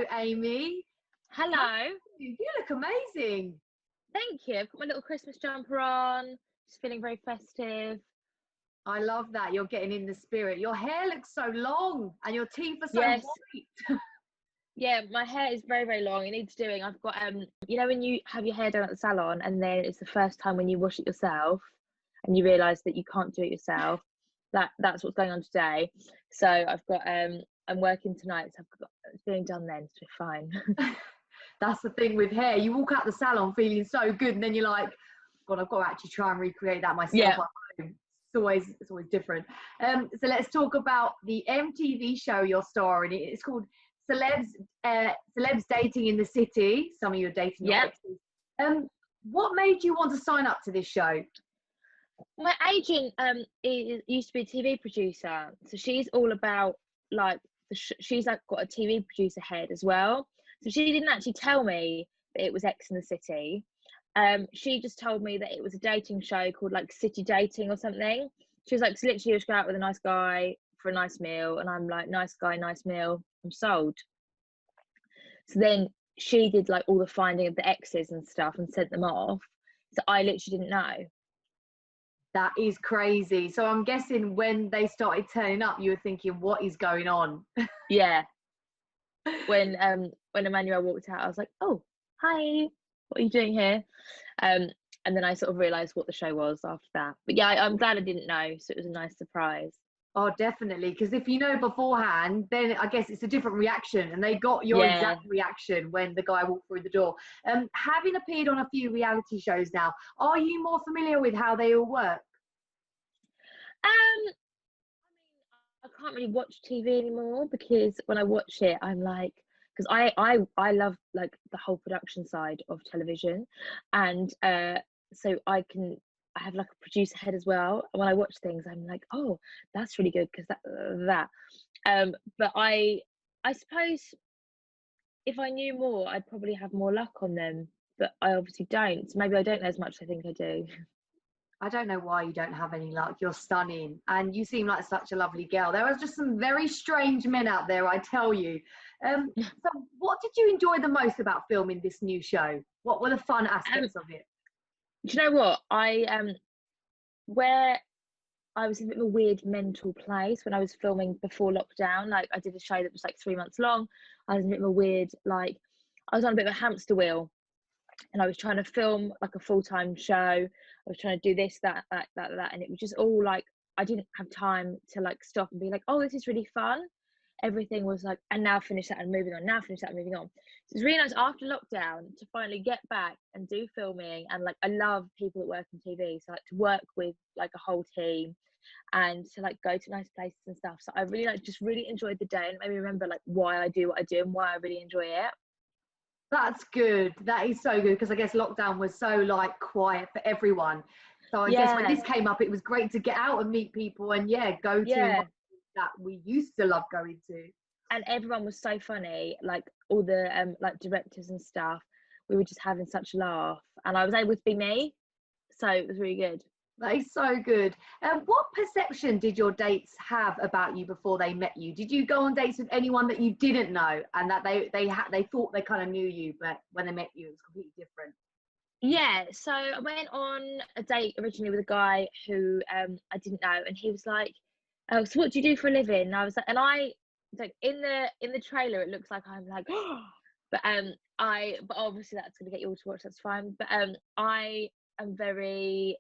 Hello, Amy. Hello. You look amazing. Thank you. I've got my little Christmas jumper on. Just feeling very festive. I love that. You're getting in the spirit. Your hair looks so long and your teeth are so Yes. white. Yeah, my hair is very, very long. It needs doing. I've got you know when you have your hair done at the salon and then it's the first time when you wash it yourself and you realise that you can't do it yourself. That's what's going on today. So I've got I'm working tonight, so it's being done then, so fine. That's the thing with hair. You walk out the salon feeling so good, and then you're like, God, I've got to actually try and recreate that myself at home. It's always different. So let's talk about the MTV show you're starring in. It's called Celebs Dating in the City. Some of you are dating your exes. What made you want to sign up to this show? My agent used to be a TV producer, so she's all about like she's like got a TV producer head as well. So she didn't actually tell me that it was X in the City. She just told me that it was a dating show called like City Dating or something. She was like, so literally just go out with a nice guy for a nice meal, and I'm like, nice guy, nice meal, I'm sold. So then she did like all the finding of the exes and stuff and sent them off. So I literally didn't know. That is crazy. So I'm guessing when they started turning up, you were thinking, what is going on? Yeah. When Emmanuel walked out, I was like, oh, hi, what are you doing here? And then I sort of realised what the show was after that. But yeah, I'm glad I didn't know, so it was a nice surprise. Oh, definitely. Because if you know beforehand, then I guess it's a different reaction. And they got your exact reaction when the guy walked through the door. Having appeared on a few reality shows now, are you more familiar with how they all work? I mean, I can't really watch TV anymore because when I watch it, I'm like, because I love like the whole production side of television, and so I have like a producer head as well. And when I watch things, I'm like, oh, that's really good because that. But I suppose if I knew more, I'd probably have more luck on them. But I obviously don't. So maybe I don't know as much as I think I do. I don't know why you don't have any luck. You're stunning and you seem like such a lovely girl. There are just some very strange men out there, I tell you. So what did you enjoy the most about filming this new show? What were the fun aspects of it? Do you know what? Where I was in a bit of a weird mental place when I was filming before lockdown. Like I did a show that was like 3 months long. I was in a bit of a weird, like I was on a bit of a hamster wheel and I was trying to film like a full-time show. I was trying to do this, that, and it was just all like, I didn't have time to like stop and be like, oh, this is really fun. Everything was like, and now finish that and moving on, now finish that and moving on. So it's really nice after lockdown to finally get back and do filming. And like, I love people that work in TV. So like to work with like a whole team and to like go to nice places and stuff. So I really like just really enjoyed the day and made me remember like why I do what I do and why I really enjoy it. That's good. That is so good because I guess lockdown was so like quiet for everyone. So I guess when this came up, it was great to get out and meet people and go to that we used to love going to. And everyone was so funny, like all the like directors and stuff. We were just having such a laugh, and I was able to be me, so it was really good. That is so good. What perception did your dates have about you before they met you? Did you go on dates with anyone that you didn't know and that they thought they kind of knew you, but when they met you, it was completely different? Yeah, so I went on a date originally with a guy who I didn't know, and he was like, "Oh, so what do you do for a living?" And I was like, and I like in the trailer, it looks like I'm like, but obviously that's gonna get you all to watch. That's fine. But I am very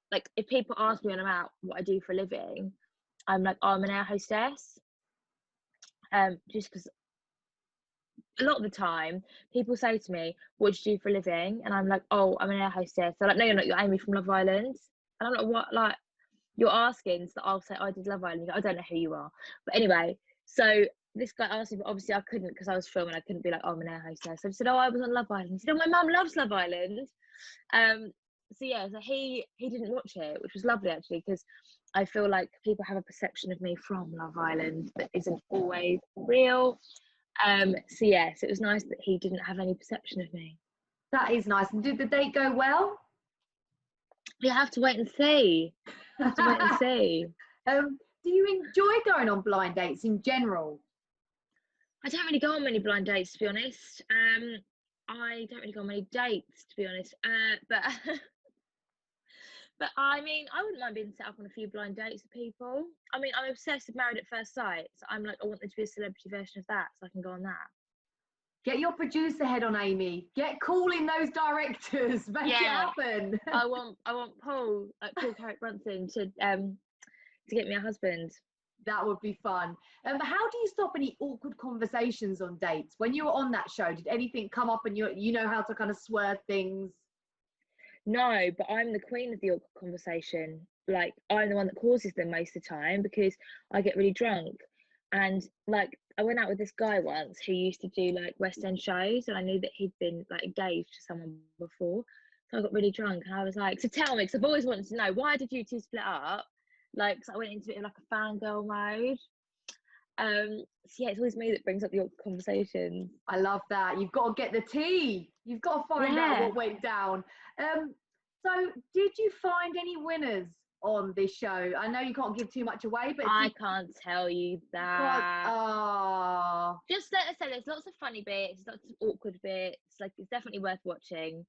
like if people ask me when I'm out what I do for a living, I'm like, oh, I'm an air hostess. Just because a lot of the time people say to me, what do you do for a living? And I'm like, oh, I'm an air hostess. They're like, no, you're not, you're Amy from Love Island. And I'm like, what? Like, you're asking, so I'll say, I did Love Island. I don't know who you are. But anyway, so this guy asked me, but obviously I couldn't because I was filming. I couldn't be like, oh, I'm an air hostess. So I said, oh, I was on Love Island. He said, oh, my mum loves Love Island. So yeah, so he didn't watch it, which was lovely actually, because I feel like people have a perception of me from Love Island that isn't always real. So yes, it was nice that he didn't have any perception of me. That is nice. And did the date go well? You have to wait and see. Do you enjoy going on blind dates in general? I don't really go on many blind dates, to be honest. I don't really go on many dates, to be honest. But but I mean, I wouldn't mind being set up on a few blind dates with people. I mean, I'm obsessed with Married at First Sight. So I'm like, I want there to be a celebrity version of that, so I can go on that. Get your producer head on, Amy. Get calling those directors. Make it happen. I want Paul Carrick Brunson to get me a husband. That would be fun. How do you stop any awkward conversations on dates? When you were on that show, did anything come up and you know how to kind of swerve things? No, but I'm the queen of the awkward conversation. Like, I'm the one that causes them most of the time because I get really drunk. And like, I went out with this guy once who used to do like West End shows, and I knew that he'd been like engaged to someone before. So I got really drunk and I was like, so tell me, because I've always wanted to know, why did you two split up? Like, so I went into it in like a fangirl mode. So yeah, it's always me that brings up the awkward conversations. I love that. You've got to get the tea. You've got to find out what went down. So did you find any winners on this show? I know you can't give too much away, but I can't tell you that. Oh. Just let us say there's lots of funny bits, lots of awkward bits. Like, it's definitely worth watching.